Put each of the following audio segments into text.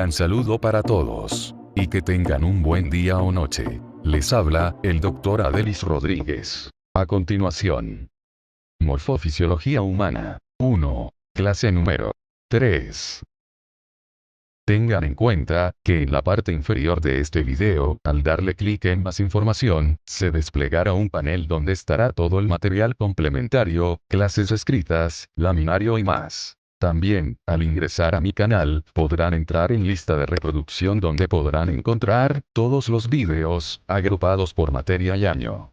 gran saludo para todos. Y que tengan un buen día o noche. Les habla, el Dr. Adelis Rodríguez. A continuación. Morfofisiología humana. 1. Clase número 3. Tengan en cuenta, que en la parte inferior de este video, al darle clic en más información, se desplegará un panel donde estará todo el material complementario, clases escritas, laminario y más. También, al ingresar a mi canal, podrán entrar en lista de reproducción donde podrán encontrar todos los videos, agrupados por materia y año.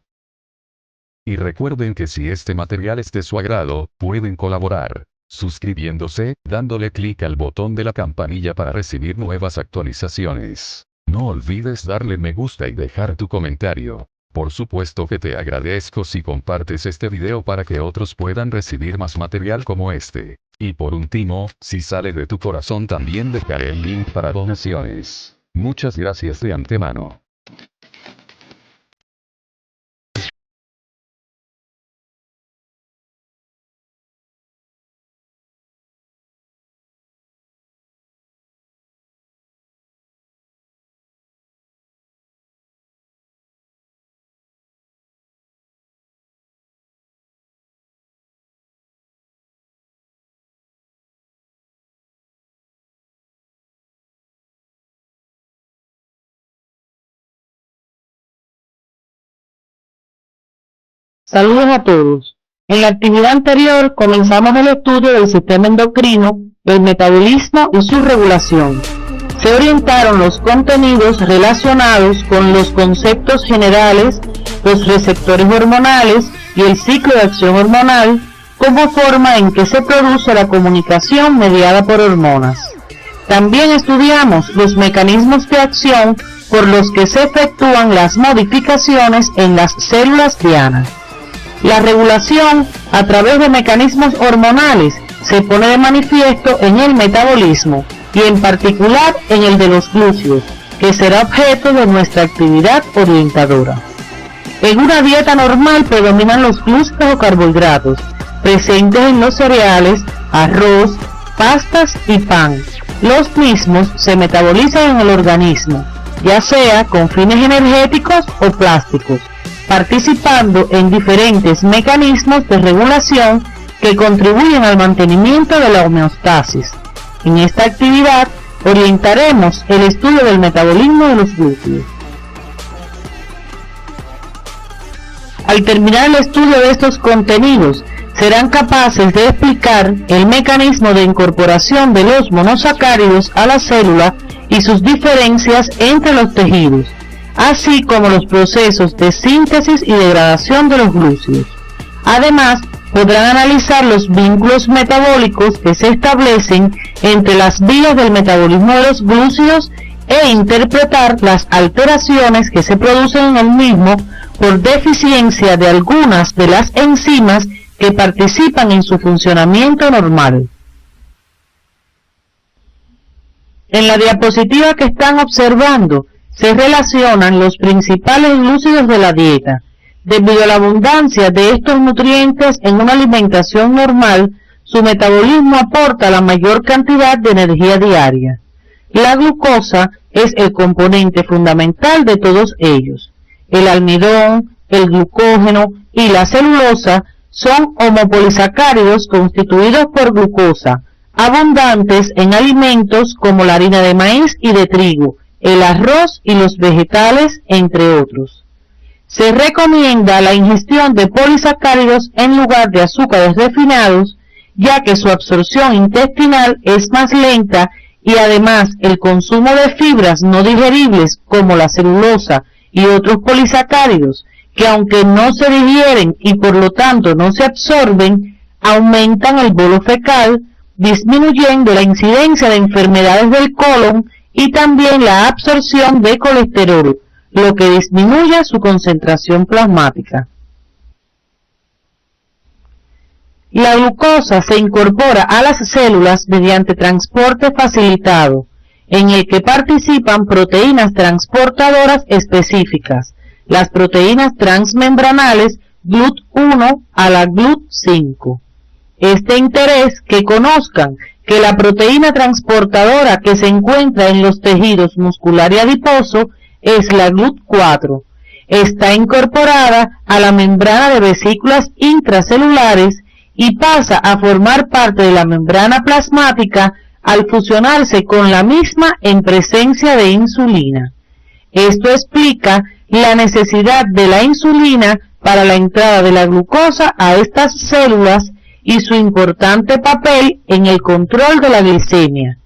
Y recuerden que si este material es de su agrado, pueden colaborar, suscribiéndose, dándole clic al botón de la campanilla para recibir nuevas actualizaciones. No olvides darle me gusta y dejar tu comentario. Por supuesto que te agradezco si compartes este video para que otros puedan recibir más material como este. Y por último, si sale de tu corazón también dejaré el link para donaciones. Muchas gracias de antemano. Saludos a todos. En la actividad anterior comenzamos el estudio del sistema endocrino, del metabolismo y su regulación. Se orientaron los contenidos relacionados con los conceptos generales, los receptores hormonales y el ciclo de acción hormonal, como forma en que se produce la comunicación mediada por hormonas. También estudiamos los mecanismos de acción por los que se efectúan las modificaciones en las células dianas. La regulación a través de mecanismos hormonales se pone de manifiesto en el metabolismo y en particular en el de los glúcidos, que será objeto de nuestra actividad orientadora. En una dieta normal predominan los glúcidos o carbohidratos, presentes en los cereales, arroz, pastas y pan. Los mismos se metabolizan en el organismo, ya sea con fines energéticos o plásticos, participando en diferentes mecanismos de regulación que contribuyen al mantenimiento de la homeostasis. En esta actividad orientaremos el estudio del metabolismo de los glúcidos. Al terminar el estudio de estos contenidos, serán capaces de explicar el mecanismo de incorporación de los monosacáridos a la célula y sus diferencias entre los tejidos, así como los procesos de síntesis y degradación de los glúcidos. Además, podrán analizar los vínculos metabólicos que se establecen entre las vías del metabolismo de los glúcidos e interpretar las alteraciones que se producen en el mismo por deficiencia de algunas de las enzimas que participan en su funcionamiento normal. En la diapositiva que están observando, se relacionan los principales glúcidos de la dieta. Debido a la abundancia de estos nutrientes en una alimentación normal, su metabolismo aporta la mayor cantidad de energía diaria. La glucosa es el componente fundamental de todos ellos. El almidón, el glucógeno y la celulosa son homopolisacáridos constituidos por glucosa, abundantes en alimentos como la harina de maíz y de trigo, el arroz y los vegetales, entre otros. Se recomienda la ingestión de polisacáridos en lugar de azúcares refinados, ya que su absorción intestinal es más lenta y además el consumo de fibras no digeribles como la celulosa y otros polisacáridos, que aunque no se digieren y por lo tanto no se absorben, aumentan el bolo fecal, disminuyendo la incidencia de enfermedades del colon y también la absorción de colesterol, lo que disminuye su concentración plasmática. La glucosa se incorpora a las células mediante transporte facilitado, en el que participan proteínas transportadoras específicas, las proteínas transmembranales GLUT1 a la GLUT5. Este interés que conozcan que la proteína transportadora que se encuentra en los tejidos muscular y adiposo es la GLUT4. Está incorporada a la membrana de vesículas intracelulares y pasa a formar parte de la membrana plasmática al fusionarse con la misma en presencia de insulina. Esto explica la necesidad de la insulina para la entrada de la glucosa a estas células y su importante papel en el control de la glicemia.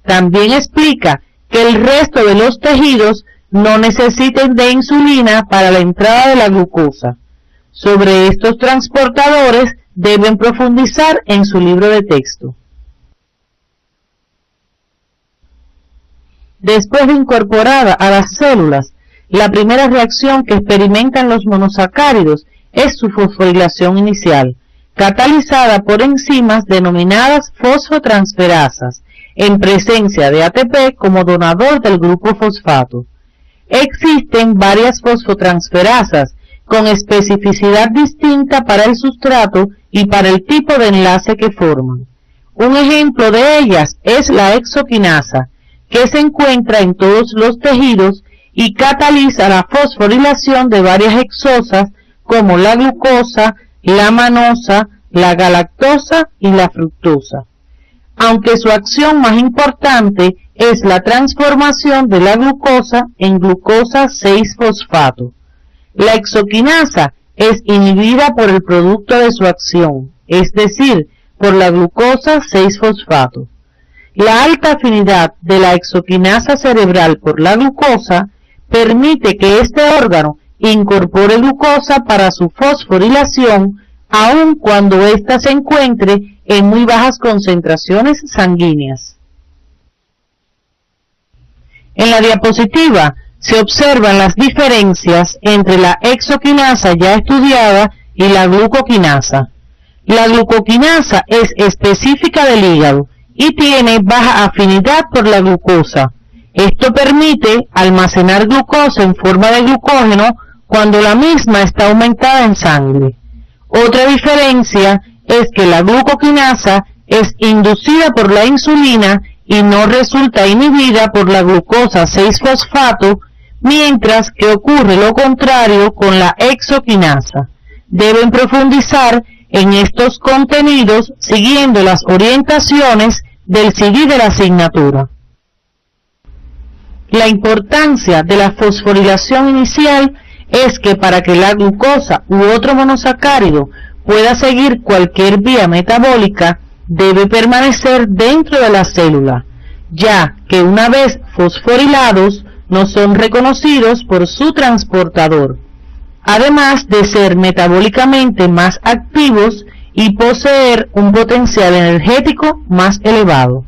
También explica que el resto de los tejidos no necesiten de insulina para la entrada de la glucosa. Sobre estos transportadores deben profundizar en su libro de texto. Después de incorporada a las células, la primera reacción que experimentan los monosacáridos es su fosforilación inicial, catalizada por enzimas denominadas fosfotransferasas, en presencia de ATP como donador del grupo fosfato. Existen varias fosfotransferasas con especificidad distinta para el sustrato y para el tipo de enlace que forman. Un ejemplo de ellas es la hexoquinasa, que se encuentra en todos los tejidos y cataliza la fosforilación de varias hexosas como la glucosa, la manosa, la galactosa y la fructosa. Aunque su acción más importante es la transformación de la glucosa en glucosa 6-fosfato. La hexoquinasa es inhibida por el producto de su acción, es decir, por la glucosa 6-fosfato. La alta afinidad de la hexoquinasa cerebral por la glucosa permite que este órgano incorpore glucosa para su fosforilación, aun cuando ésta se encuentre en muy bajas concentraciones sanguíneas. En la diapositiva se observan las diferencias entre la hexoquinasa ya estudiada y la glucoquinasa. La glucoquinasa es específica del hígado y tiene baja afinidad por la glucosa. Esto permite almacenar glucosa en forma de glucógeno cuando la misma está aumentada en sangre. Otra diferencia es que la glucoquinasa es inducida por la insulina y no resulta inhibida por la glucosa 6-fosfato, mientras que ocurre lo contrario con la hexoquinasa. Deben profundizar en estos contenidos siguiendo las orientaciones del CD de la asignatura. La importancia de la fosforilación inicial es que para que la glucosa u otro monosacárido pueda seguir cualquier vía metabólica, debe permanecer dentro de la célula, ya que una vez fosforilados no son reconocidos por su transportador, además de ser metabólicamente más activos y poseer un potencial energético más elevado.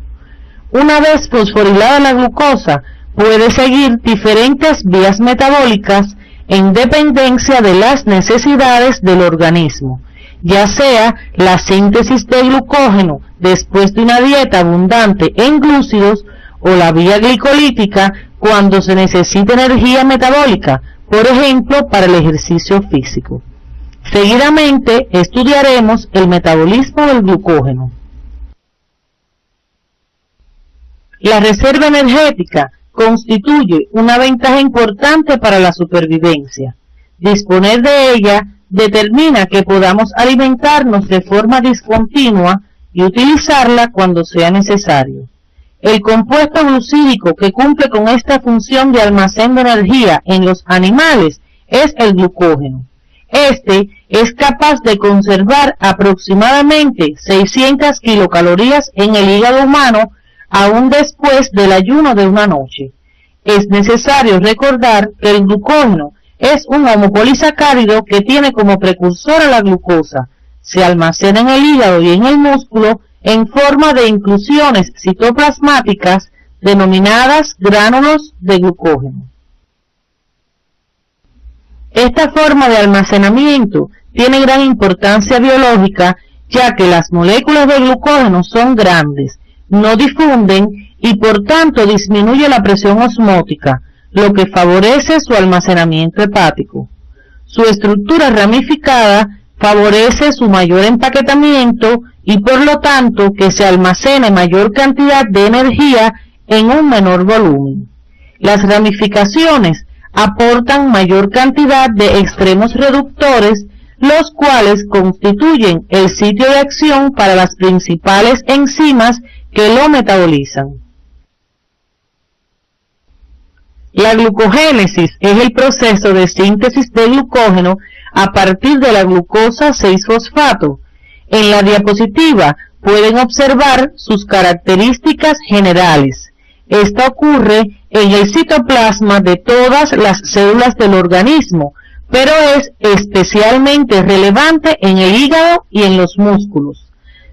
Una vez fosforilada la glucosa, puede seguir diferentes vías metabólicas en dependencia de las necesidades del organismo, ya sea la síntesis de glucógeno después de una dieta abundante en glúcidos o la vía glicolítica cuando se necesita energía metabólica, por ejemplo, para el ejercicio físico. Seguidamente estudiaremos el metabolismo del glucógeno. La reserva energética constituye una ventaja importante para la supervivencia. Disponer de ella determina que podamos alimentarnos de forma discontinua y utilizarla cuando sea necesario. El compuesto glucídico que cumple con esta función de almacén de energía en los animales es el glucógeno. Este es capaz de conservar aproximadamente 600 kilocalorías en el hígado humano aún después del ayuno de una noche. Es necesario recordar que el glucógeno es un homopolisacárido que tiene como precursor a la glucosa. Se almacena en el hígado y en el músculo en forma de inclusiones citoplasmáticas denominadas gránulos de glucógeno. Esta forma de almacenamiento tiene gran importancia biológica, ya que las moléculas de glucógeno son grandes, no difunden y por tanto disminuye la presión osmótica, lo que favorece su almacenamiento hepático. Su estructura ramificada favorece su mayor empaquetamiento y por lo tanto que se almacene mayor cantidad de energía en un menor volumen. Las ramificaciones aportan mayor cantidad de extremos reductores, los cuales constituyen el sitio de acción para las principales enzimas que lo metabolizan. La glucogénesis es el proceso de síntesis de glucógeno a partir de la glucosa 6-fosfato. En la diapositiva pueden observar sus características generales. Esta ocurre en el citoplasma de todas las células del organismo, pero es especialmente relevante en el hígado y en los músculos.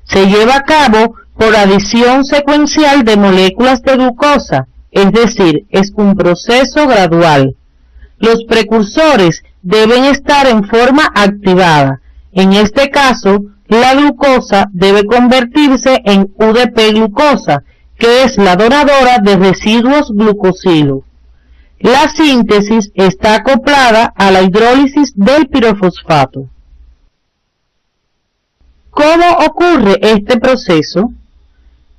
Se lleva a cabo por adición secuencial de moléculas de glucosa, es decir, es un proceso gradual. Los precursores deben estar en forma activada. En este caso, la glucosa debe convertirse en UDP-glucosa, que es la donadora de residuos glucosilos. La síntesis está acoplada a la hidrólisis del pirofosfato. ¿Cómo ocurre este proceso?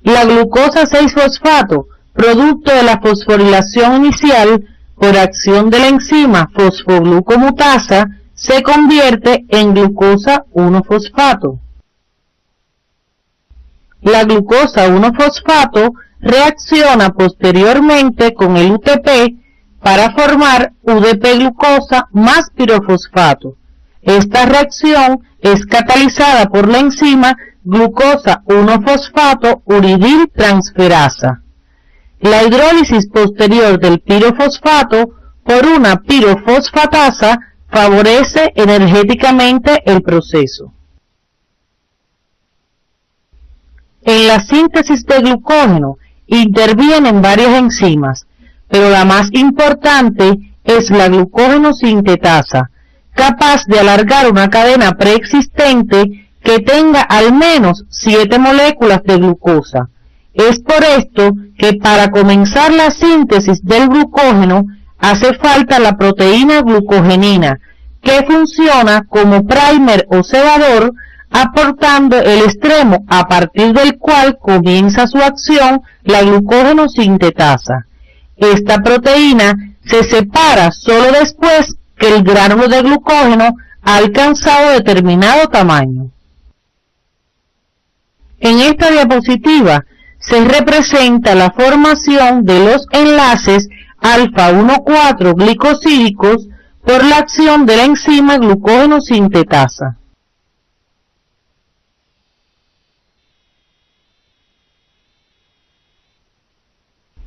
La glucosa 6-fosfato, producto de la fosforilación inicial por acción de la enzima fosfoglucomutasa, se convierte en glucosa 1-fosfato. La glucosa 1-fosfato reacciona posteriormente con el UTP para formar UDP-glucosa más pirofosfato. Esta reacción es catalizada por la enzima glucosa 1-fosfato uridil transferasa. La hidrólisis posterior del pirofosfato por una pirofosfatasa favorece energéticamente el proceso. En la síntesis de glucógeno intervienen varias enzimas, pero la más importante es la glucógeno sintetasa, capaz de alargar una cadena preexistente que tenga al menos 7 moléculas de glucosa. Es por esto que para comenzar la síntesis del glucógeno hace falta la proteína glucogenina, que funciona como primer o cebador, aportando el extremo a partir del cual comienza su acción la glucógeno sintetasa. Esta proteína se separa solo después que el gránulo de glucógeno ha alcanzado determinado tamaño. En esta diapositiva se representa la formación de los enlaces alfa-1,4 glicosídicos por la acción de la enzima glucógeno sintetasa.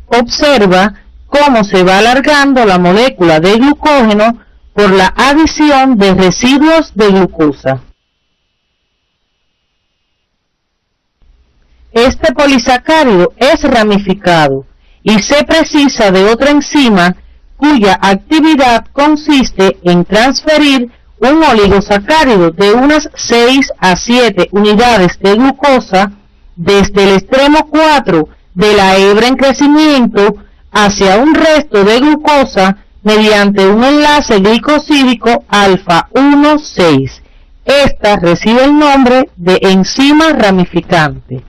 Observa cómo se va alargando la molécula de glucógeno por la adición de residuos de glucosa. Este polisacárido es ramificado y se precisa de otra enzima cuya actividad consiste en transferir un oligosacárido de unas 6 a 7 unidades de glucosa desde el extremo 4 de la hebra en crecimiento hacia un resto de glucosa mediante un enlace glicosídico alfa-1,6. Esta recibe el nombre de enzima ramificante.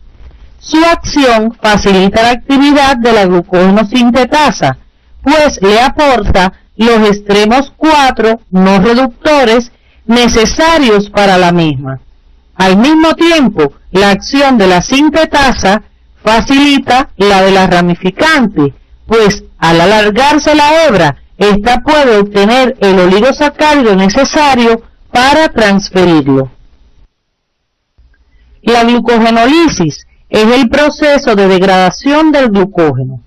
Su acción facilita la actividad de la glucógeno sintetasa, pues le aporta los extremos 4 no reductores necesarios para la misma. Al mismo tiempo, la acción de la sintetasa facilita la de la ramificante, pues al alargarse la hebra, ésta puede obtener el oligosacárido necesario para transferirlo. La glucogenólisis es el proceso de degradación del glucógeno.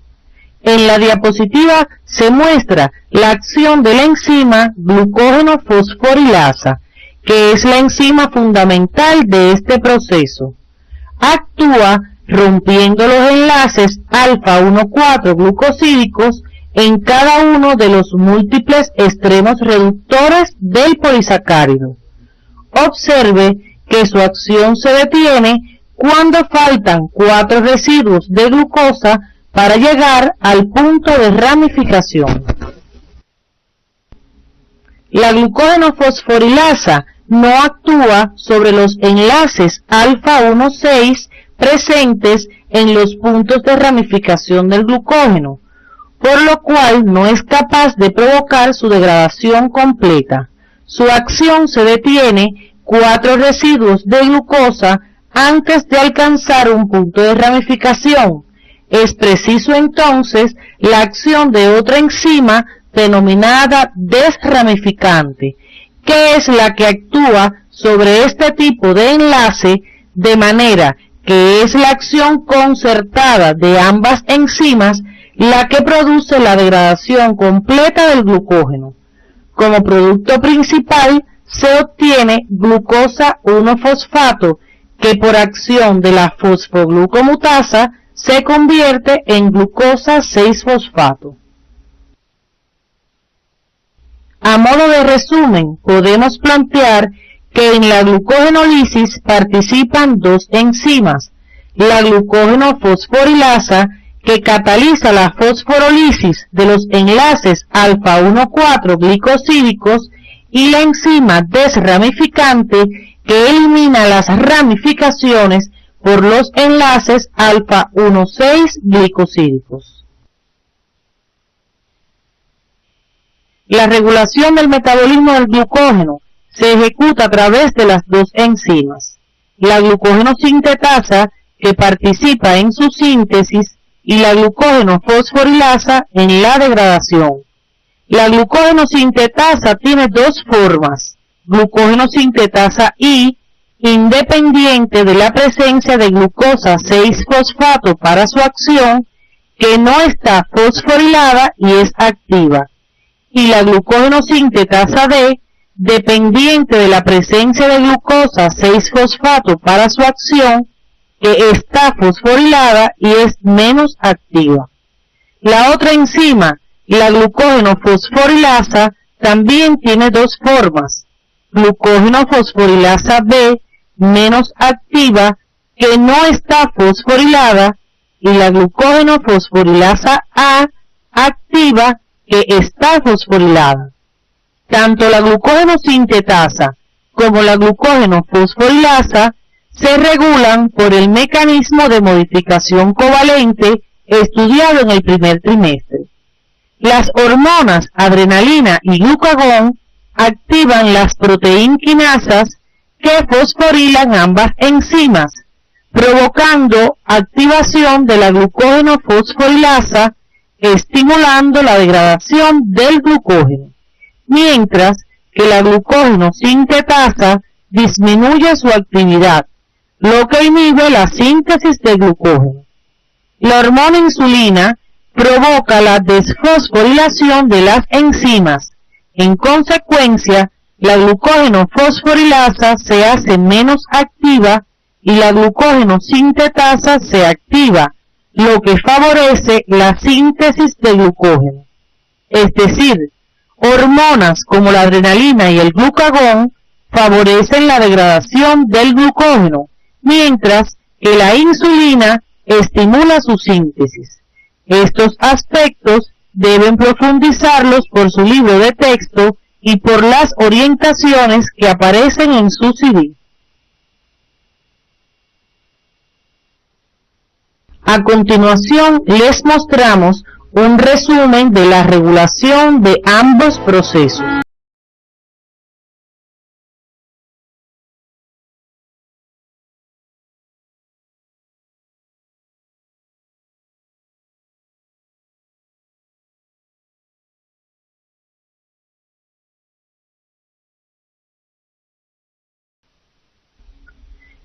En la diapositiva se muestra la acción de la enzima glucógeno fosforilasa, que es la enzima fundamental de este proceso. Actúa rompiendo los enlaces alfa-1,4 glucosídicos en cada uno de los múltiples extremos reductores del polisacárido. Observe que su acción se detiene cuando faltan 4 residuos de glucosa para llegar al punto de ramificación. La glucógeno fosforilasa no actúa sobre los enlaces alfa 1,6 presentes en los puntos de ramificación del glucógeno, por lo cual no es capaz de provocar su degradación completa. Su acción se detiene 4 residuos de glucosa antes de alcanzar un punto de ramificación. Es preciso entonces la acción de otra enzima denominada desramificante, que es la que actúa sobre este tipo de enlace, de manera que es la acción concertada de ambas enzimas la que produce la degradación completa del glucógeno. Como producto principal se obtiene glucosa 1-fosfato, que por acción de la fosfoglucomutasa se convierte en glucosa 6-fosfato. A modo de resumen, podemos plantear que en la glucogenólisis participan 2 enzimas, la glucógeno fosforilasa, que cataliza la fosforólisis de los enlaces alfa 1,4 glicosídicos, y la enzima desramificante, que elimina las ramificaciones por los enlaces alfa 1,6 glicosídicos. La regulación del metabolismo del glucógeno se ejecuta a través de las 2 enzimas, la glucógeno sintetasa, que participa en su síntesis, y la glucógeno fosforilasa en la degradación. La glucógeno sintetasa tiene 2 formas: glucógeno sintetasa I, independiente de la presencia de glucosa 6-fosfato para su acción, que no está fosforilada y es activa, y la glucógeno sintetasa D, dependiente de la presencia de glucosa 6-fosfato para su acción, que está fosforilada y es menos activa. La otra enzima, la glucógeno fosforilasa, también tiene 2 formas: glucógeno fosforilasa B, menos activa, que no está fosforilada, y la glucógeno fosforilasa A, activa, que está fosforilada. Tanto la glucógeno sintetasa como la glucógeno fosforilasa se regulan por el mecanismo de modificación covalente estudiado en el primer trimestre. Las hormonas adrenalina y glucagón activan las proteinquinasas que fosforilan ambas enzimas, provocando activación de la glucógeno fosforilasa, estimulando la degradación del glucógeno, mientras que la glucógeno sintetasa disminuye su actividad, lo que inhibe la síntesis de glucógeno. La hormona insulina provoca la desfosforilación de las enzimas. En consecuencia, la glucógeno fosforilasa se hace menos activa y la glucógeno sintetasa se activa, lo que favorece la síntesis de glucógeno. Es decir, hormonas como la adrenalina y el glucagón favorecen la degradación del glucógeno, mientras que la insulina estimula su síntesis. Estos aspectos deben profundizarlos por su libro de texto y por las orientaciones que aparecen en su CD. A continuación les mostramos un resumen de la regulación de ambos procesos.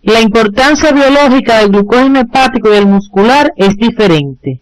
La importancia biológica del glucógeno hepático y del muscular es diferente.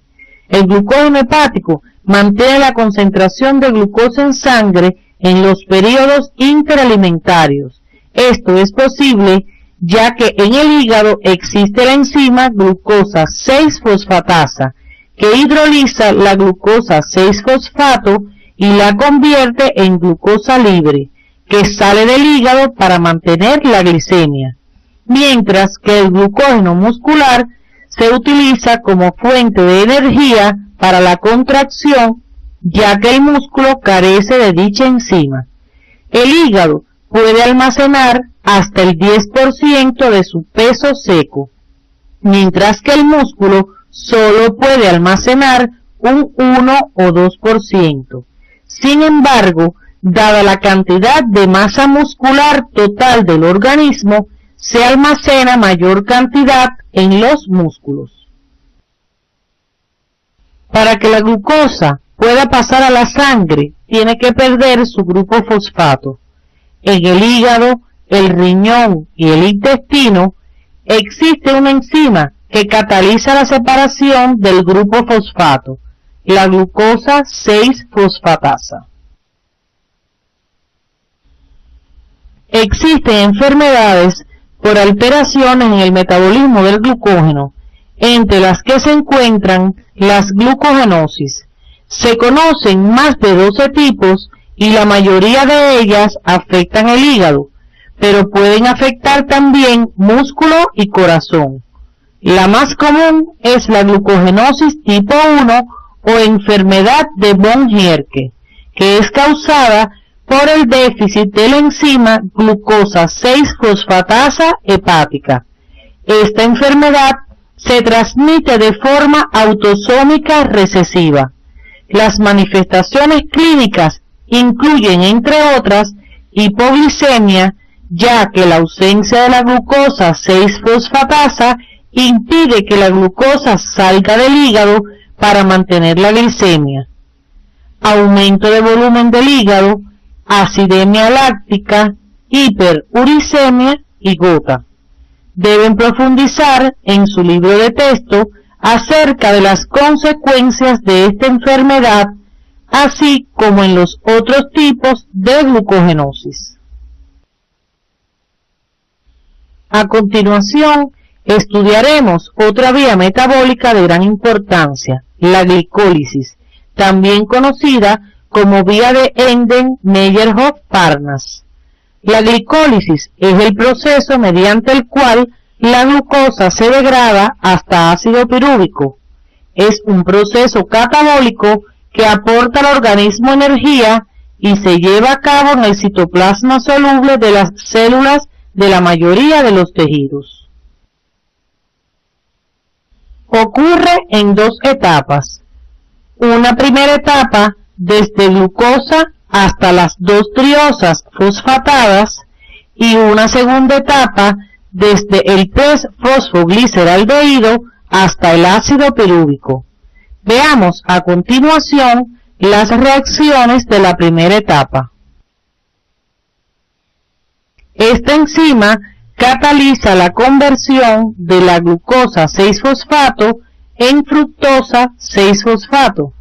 El glucógeno hepático mantiene la concentración de glucosa en sangre en los periodos interalimentarios. Esto es posible ya que en el hígado existe la enzima glucosa 6-fosfatasa que hidroliza la glucosa 6-fosfato y la convierte en glucosa libre, que sale del hígado para mantener la glicemia, mientras que el glucógeno muscular se utiliza como fuente de energía para la contracción, ya que el músculo carece de dicha enzima. El hígado puede almacenar hasta el 10% de su peso seco, mientras que el músculo solo puede almacenar un 1 o 2%. Sin embargo, dada la cantidad de masa muscular total del organismo, se almacena mayor cantidad en los músculos. Para que la glucosa pueda pasar a la sangre, tiene que perder su grupo fosfato. En el hígado, el riñón y el intestino existe una enzima que cataliza la separación del grupo fosfato, la glucosa 6-fosfatasa. Existen enfermedades por alteraciones en el metabolismo del glucógeno, entre las que se encuentran las glucogenosis. Se conocen más de 12 tipos y la mayoría de ellas afectan el hígado, pero pueden afectar también músculo y corazón. La más común es la glucogenosis tipo 1 o enfermedad de von Gierke, que es causada por el déficit de la enzima glucosa 6-fosfatasa hepática. Esta enfermedad se transmite de forma autosómica recesiva. Las manifestaciones clínicas incluyen, entre otras, hipoglicemia, ya que la ausencia de la glucosa 6-fosfatasa impide que la glucosa salga del hígado para mantener la glicemia, aumento de volumen del hígado, acidemia láctica, hiperuricemia y gota. Deben profundizar en su libro de texto acerca de las consecuencias de esta enfermedad, así como en los otros tipos de glucogenosis. A continuación, estudiaremos otra vía metabólica de gran importancia, la glicólisis, también conocida como vía de Enden-Meyerhof-Parnas. La glicólisis es el proceso mediante el cual la glucosa se degrada hasta ácido pirúvico. Es un proceso catabólico que aporta al organismo energía y se lleva a cabo en el citoplasma soluble de las células de la mayoría de los tejidos. Ocurre en dos etapas. Una primera etapa desde glucosa hasta las 2-triosas fosfatadas y una segunda etapa desde el 3-fosfogliceraldehído hasta el ácido pirúvico. Veamos a continuación las reacciones de la primera etapa. Esta enzima cataliza la conversión de la glucosa 6-fosfato en fructosa 6-fosfato.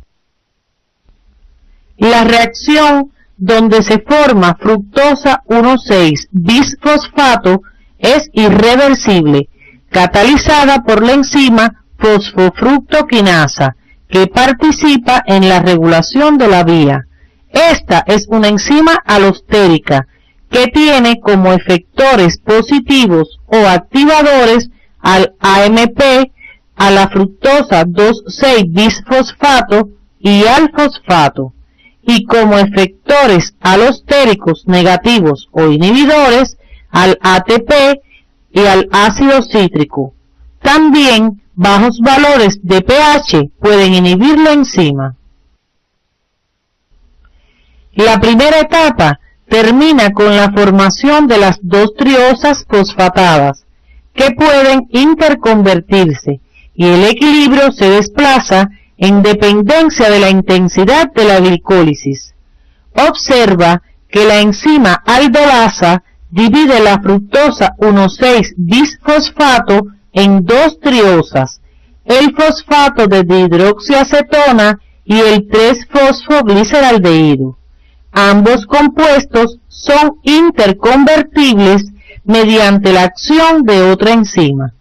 La reacción donde se forma fructosa 1,6-bisfosfato es irreversible, catalizada por la enzima fosfofructoquinasa, que participa en la regulación de la vía. Esta es una enzima alostérica que tiene como efectores positivos o activadores al AMP, a la fructosa 2,6-bisfosfato y al fosfato, y como efectores alostéricos negativos o inhibidores al ATP y al ácido cítrico. También bajos valores de pH pueden inhibir la enzima. La primera etapa termina con la formación de las 2-triosas fosfatadas, que pueden interconvertirse, y el equilibrio se desplaza en dependencia de la intensidad de la glicólisis. Observa que la enzima aldolasa divide la fructosa 1,6-bisfosfato en 2 triosas, el fosfato de dihidroxiacetona y el 3-fosfogliceraldehído. Ambos compuestos son interconvertibles mediante la acción de otra enzima.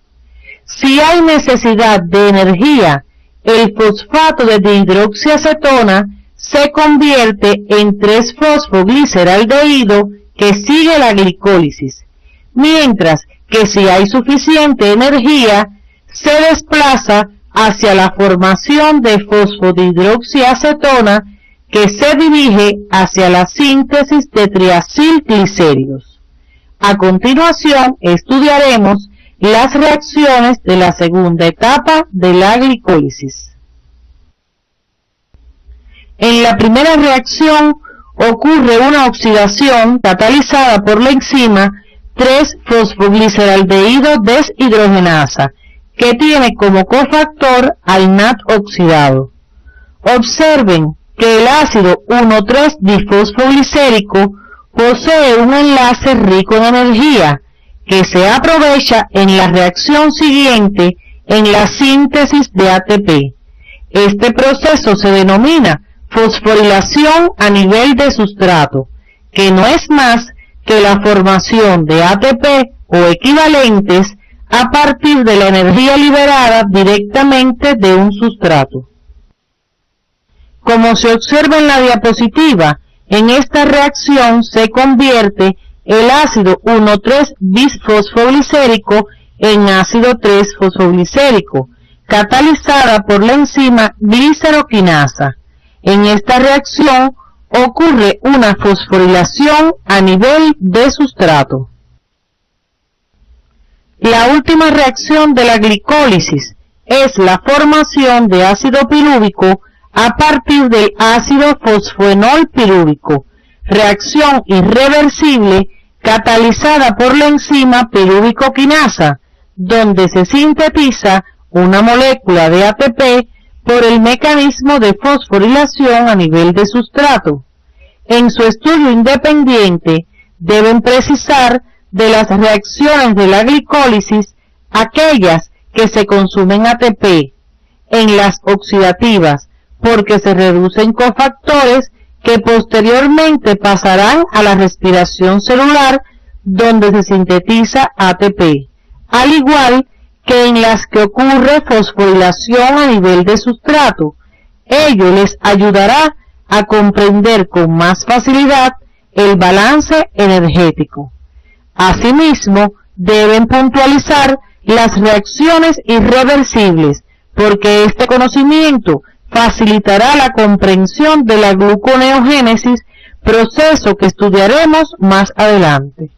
Si hay necesidad de energía, el fosfato de dihidroxiacetona se convierte en 3-fosfogliceraldehído que sigue la glicólisis, mientras que si hay suficiente energía, se desplaza hacia la formación de fosfodihidroxiacetona que se dirige hacia la síntesis de triacilglicéridos. A continuación estudiaremos las reacciones de la segunda etapa de la glicólisis. En la primera reacción ocurre una oxidación catalizada por la enzima 3-fosfogliceraldehído deshidrogenasa, que tiene como cofactor al NAD oxidado. Observen que el ácido 1,3-difosfoglicérico posee un enlace rico en energía, que se aprovecha en la reacción siguiente en la síntesis de ATP. Este proceso se denomina fosforilación a nivel de sustrato, que no es más que la formación de ATP o equivalentes a partir de la energía liberada directamente de un sustrato. Como se observa en la diapositiva, en esta reacción se convierte el ácido 1,3-bisfosfoglicérico en ácido 3-fosfoglicérico, catalizada por la enzima gliceroquinasa. En esta reacción ocurre una fosforilación a nivel de sustrato. La última reacción de la glicólisis es la formación de ácido pirúvico a partir del ácido fosfoenol pirúvico, reacción irreversible catalizada por la enzima pirúvico-quinasa, donde se sintetiza una molécula de ATP por el mecanismo de fosforilación a nivel de sustrato. En su estudio independiente deben precisar de las reacciones de la glicólisis aquellas que se consumen ATP, en las oxidativas, porque se reducen cofactores que posteriormente pasarán a la respiración celular, donde se sintetiza ATP, al igual que en las que ocurre fosforilación a nivel de sustrato. Ello les ayudará a comprender con más facilidad el balance energético. Asimismo, deben puntualizar las reacciones irreversibles, porque este conocimiento facilitará la comprensión de la gluconeogénesis, proceso que estudiaremos más adelante.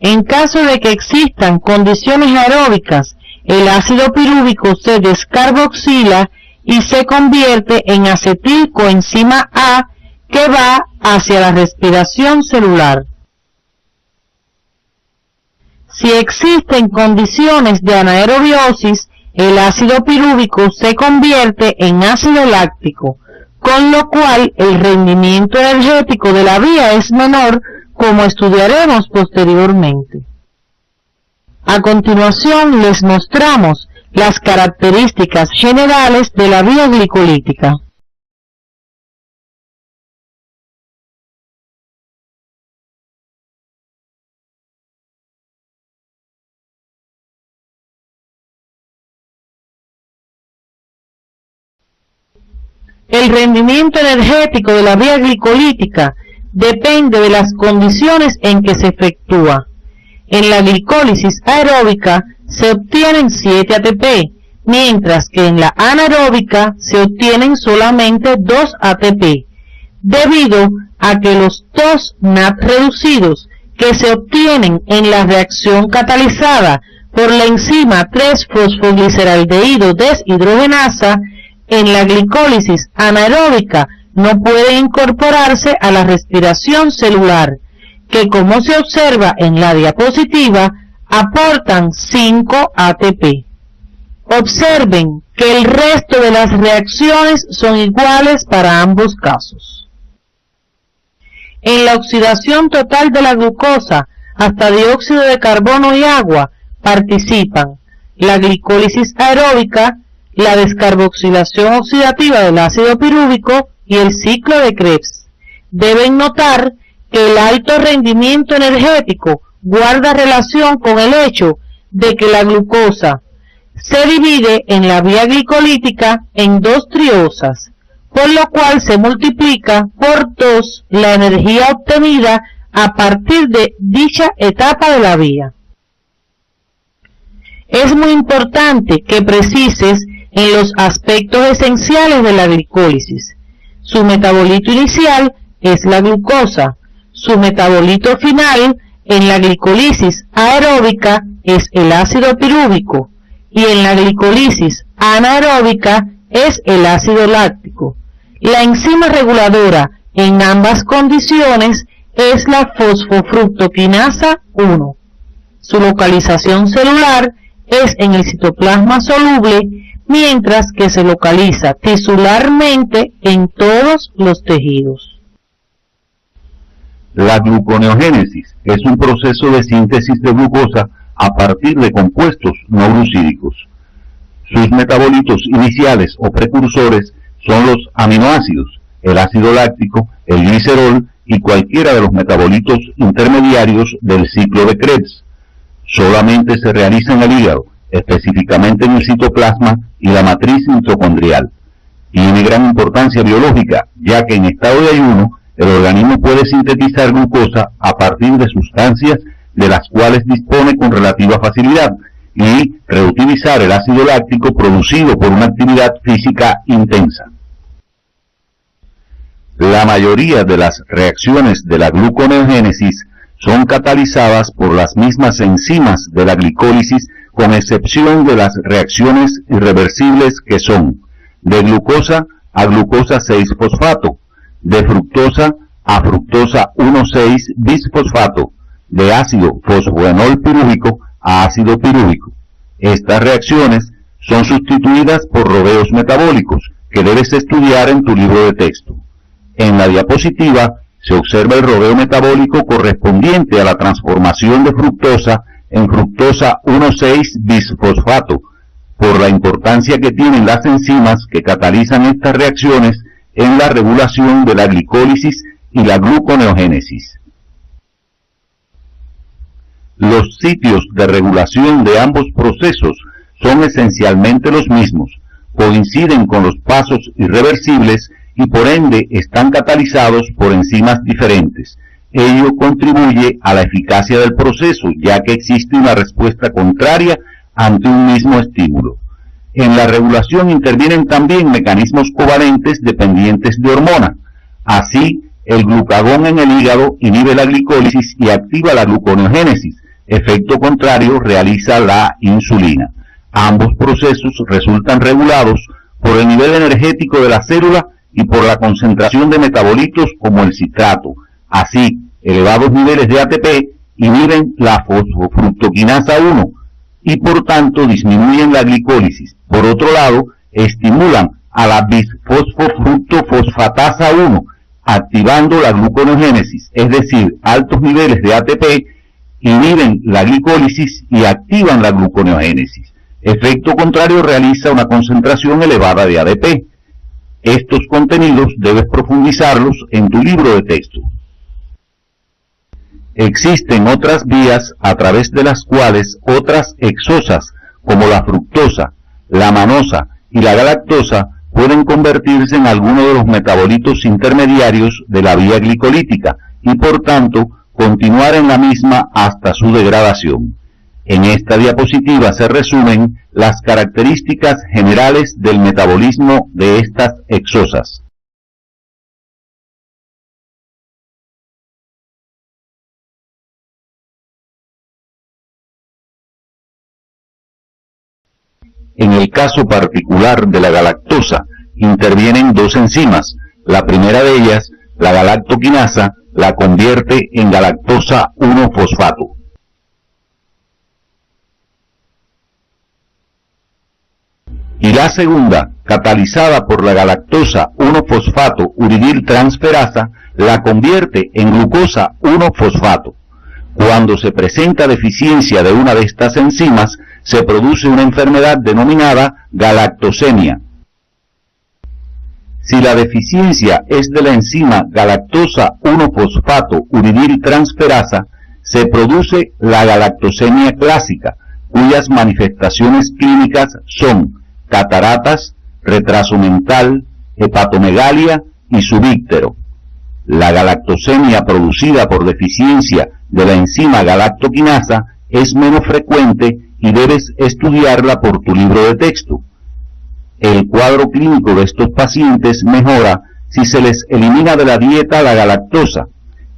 En caso de que existan condiciones aeróbicas, el ácido pirúvico se descarboxila y se convierte en acetilcoenzima A, que va hacia la respiración celular. Si existen condiciones de anaerobiosis, el ácido pirúvico se convierte en ácido láctico, con lo cual el rendimiento energético de la vía es menor, como estudiaremos posteriormente. A continuación les mostramos las características generales de la vía glicolítica. El rendimiento energético de la vía glicolítica depende de las condiciones en que se efectúa. En la glicólisis aeróbica se obtienen 7 ATP, mientras que en la anaeróbica se obtienen solamente 2 ATP, debido a que los 2 NAD reducidos que se obtienen en la reacción catalizada por la enzima 3-fosfogliceraldehído deshidrogenasa en la glicólisis anaeróbica no pueden incorporarse a la respiración celular, que como se observa en la diapositiva, aportan 5 ATP. Observen que el resto de las reacciones son iguales para ambos casos. En la oxidación total de la glucosa hasta dióxido de carbono y agua participan la glicólisis aeróbica, la descarboxilación oxidativa del ácido pirúvico y el ciclo de Krebs. Deben notar que el alto rendimiento energético guarda relación con el hecho de que la glucosa se divide en la vía glicolítica en 2 triosas, por lo cual se multiplica por 2 la energía obtenida a partir de dicha etapa de la vía. Es muy importante que precises en los aspectos esenciales de la glicólisis. Su metabolito inicial es la glucosa. Su metabolito final en la glicólisis aeróbica es el ácido pirúvico y en la glicólisis anaeróbica es el ácido láctico. La enzima reguladora en ambas condiciones es la fosfofructoquinasa 1. Su localización celular es en el citoplasma soluble, mientras que se localiza tisularmente en todos los tejidos. La gluconeogénesis es un proceso de síntesis de glucosa a partir de compuestos no glucídicos. Sus metabolitos iniciales o precursores son los aminoácidos, el ácido láctico, el glicerol y cualquiera de los metabolitos intermediarios del ciclo de Krebs. Solamente se realiza en el hígado, específicamente en el citoplasma y la matriz mitocondrial. Tiene gran importancia biológica, ya que en estado de ayuno el organismo puede sintetizar glucosa a partir de sustancias de las cuales dispone con relativa facilidad y reutilizar el ácido láctico producido por una actividad física intensa. La mayoría de las reacciones de la gluconeogénesis son catalizadas por las mismas enzimas de la glicólisis, con excepción de las reacciones irreversibles que son de glucosa a glucosa 6-fosfato, de fructosa a fructosa 1,6-bisfosfato, de ácido fosfoenol pirúvico a ácido pirúvico. Estas reacciones son sustituidas por rodeos metabólicos que debes estudiar en tu libro de texto. En la diapositiva se observa el rodeo metabólico correspondiente a la transformación de fructosa en fructosa 1,6-bisfosfato, por la importancia que tienen las enzimas que catalizan estas reacciones en la regulación de la glicólisis y la gluconeogénesis. Los sitios de regulación de ambos procesos son esencialmente los mismos, coinciden con los pasos irreversibles y por ende están catalizados por enzimas diferentes. Ello contribuye a la eficacia del proceso, ya que existe una respuesta contraria ante un mismo estímulo. En la regulación intervienen también mecanismos covalentes dependientes de hormona. Así, el glucagón en el hígado inhibe la glicólisis y activa la gluconeogénesis. Efecto contrario realiza la insulina. Ambos procesos resultan regulados por el nivel energético de la célula y por la concentración de metabolitos como el citrato. Así, elevados niveles de ATP inhiben la fosfofructoquinasa 1 y por tanto disminuyen la glicólisis. Por otro lado, estimulan a la bisfosfofructofosfatasa 1, activando la gluconeogénesis, es decir, altos niveles de ATP inhiben la glicólisis y activan la gluconeogénesis. Efecto contrario realiza una concentración elevada de ADP. Estos contenidos debes profundizarlos en tu libro de texto. Existen otras vías a través de las cuales otras exosas, como la fructosa, la manosa y la galactosa, pueden convertirse en alguno de los metabolitos intermediarios de la vía glicolítica y por tanto continuar en la misma hasta su degradación. En esta diapositiva se resumen las características generales del metabolismo de estas exosas. En el caso particular de la galactosa, intervienen dos enzimas. La primera de ellas, la galactoquinasa, la convierte en galactosa 1-fosfato. Y la segunda, catalizada por la galactosa 1-fosfato uridiltransferasa, la convierte en glucosa 1-fosfato. Cuando se presenta deficiencia de una de estas enzimas, se produce una enfermedad denominada galactosemia. Si la deficiencia es de la enzima galactosa 1-fosfato uridiltransferasa, se produce la galactosemia clásica, cuyas manifestaciones clínicas son cataratas, retraso mental, hepatomegalia y subíctero. La galactosemia producida por deficiencia de la enzima galactoquinasa es menos frecuente y debes estudiarla por tu libro de texto. El cuadro clínico de estos pacientes mejora si se les elimina de la dieta la galactosa,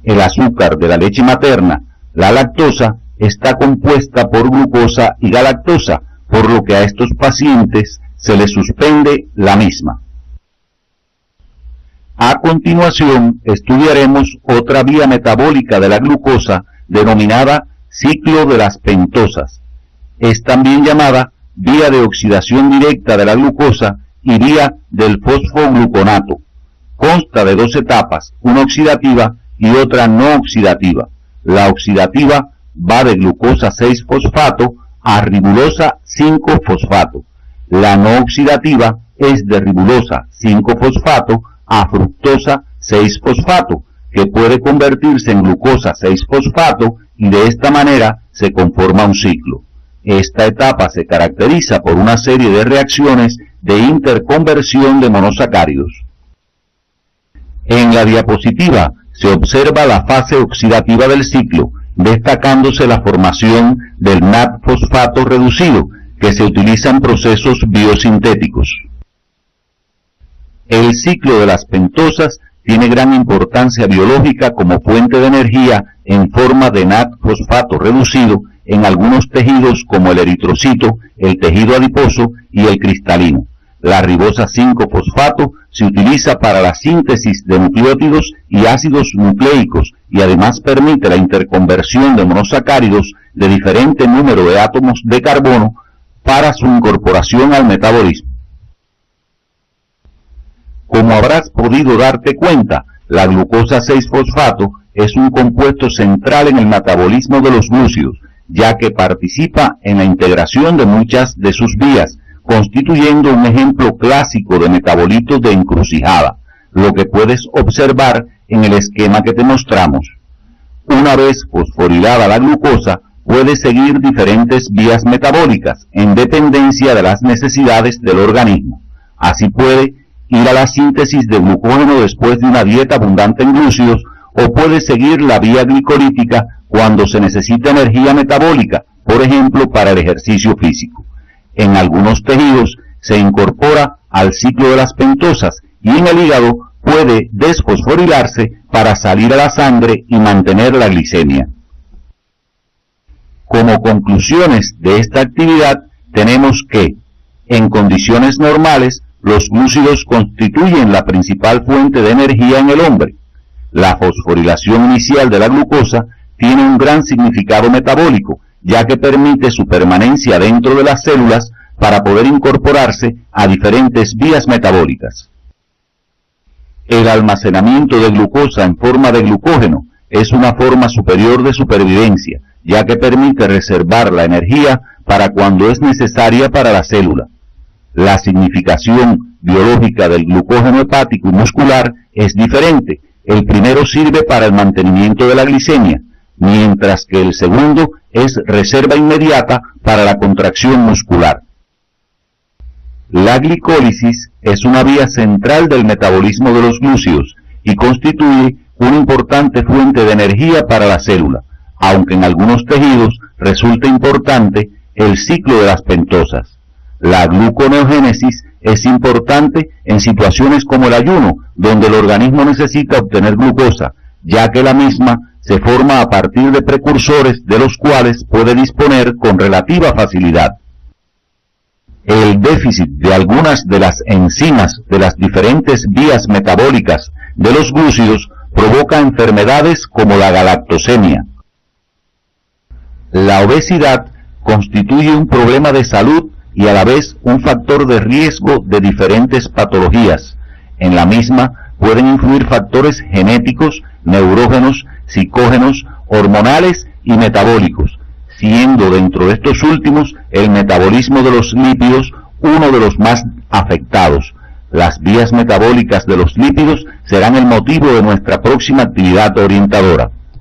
el azúcar de la leche materna. La lactosa está compuesta por glucosa y galactosa, por lo que a estos pacientes se les suspende la misma. A continuación, estudiaremos otra vía metabólica de la glucosa denominada ciclo de las pentosas. Es también llamada vía de oxidación directa de la glucosa y vía del fosfogluconato. Consta de dos etapas, una oxidativa y otra no oxidativa. La oxidativa va de glucosa 6-fosfato a ribulosa 5-fosfato. La no oxidativa es de ribulosa 5-fosfato a fructosa 6-fosfato, que puede convertirse en glucosa 6-fosfato y de esta manera se conforma un ciclo. Esta etapa se caracteriza por una serie de reacciones de interconversión de monosacáridos. En la diapositiva se observa la fase oxidativa del ciclo, destacándose la formación del NAD-fosfato reducido, que se utiliza en procesos biosintéticos. El ciclo de las pentosas tiene gran importancia biológica como fuente de energía en forma de NAD-fosfato reducido en algunos tejidos como el eritrocito, el tejido adiposo y el cristalino. La ribosa 5-fosfato se utiliza para la síntesis de nucleótidos y ácidos nucleicos y además permite la interconversión de monosacáridos de diferente número de átomos de carbono para su incorporación al metabolismo. Como habrás podido darte cuenta, la glucosa 6-fosfato es un compuesto central en el metabolismo de los glúcidos, ya que participa en la integración de muchas de sus vías, constituyendo un ejemplo clásico de metabolito de encrucijada, lo que puedes observar en el esquema que te mostramos. Una vez fosforilada la glucosa, puede seguir diferentes vías metabólicas en dependencia de las necesidades del organismo. Así puede ir a la síntesis de glucógeno después de una dieta abundante en glúcidos, o puede seguir la vía glicolítica cuando se necesita energía metabólica, por ejemplo para el ejercicio físico. En algunos tejidos se incorpora al ciclo de las pentosas y en el hígado puede desfosforilarse para salir a la sangre y mantener la glicemia. Como conclusiones de esta actividad tenemos que, en condiciones normales, los glúcidos constituyen la principal fuente de energía en el hombre. La fosforilación inicial de la glucosa tiene un gran significado metabólico, ya que permite su permanencia dentro de las células para poder incorporarse a diferentes vías metabólicas. El almacenamiento de glucosa en forma de glucógeno es una forma superior de supervivencia, ya que permite reservar la energía para cuando es necesaria para la célula. La significación biológica del glucógeno hepático y muscular es diferente. El primero sirve para el mantenimiento de la glicemia, mientras que el segundo es reserva inmediata para la contracción muscular. La glicólisis es una vía central del metabolismo de los glúcidos y constituye una importante fuente de energía para la célula, aunque en algunos tejidos resulta importante el ciclo de las pentosas. La gluconeogénesis es importante en situaciones como el ayuno, donde el organismo necesita obtener glucosa, ya que la misma se forma a partir de precursores de los cuales puede disponer con relativa facilidad. El déficit de algunas de las enzimas de las diferentes vías metabólicas de los glúcidos provoca enfermedades como la galactosemia. La obesidad constituye un problema de salud y a la vez un factor de riesgo de diferentes patologías. En la misma pueden influir factores genéticos, neurógenos, psicógenos, hormonales y metabólicos, siendo dentro de estos últimos el metabolismo de los lípidos uno de los más afectados. Las vías metabólicas de los lípidos serán el motivo de nuestra próxima actividad orientadora.